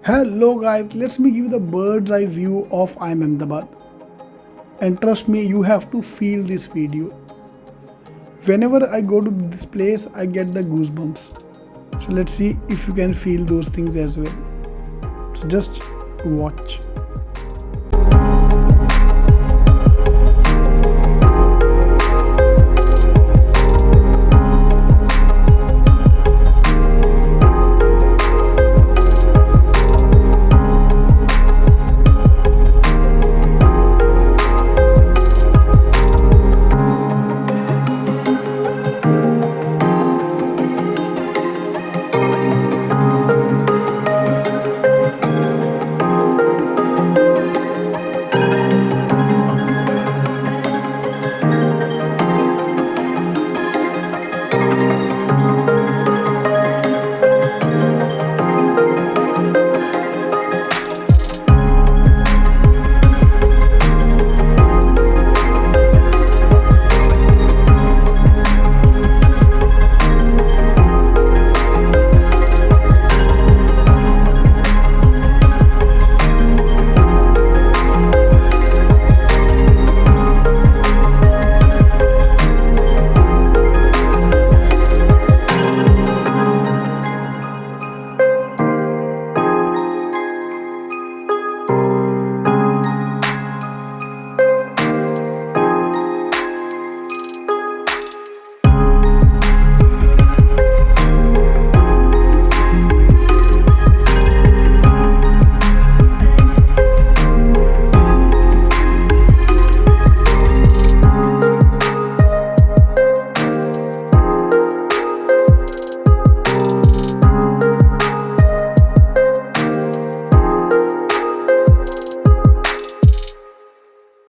Hello guys, let me give you the bird's eye view of IIM Ahmedabad. And trust me, you have to feel this video. Whenever I go to this place, I get the goosebumps. So let's see if you can feel those things as well. So just watch.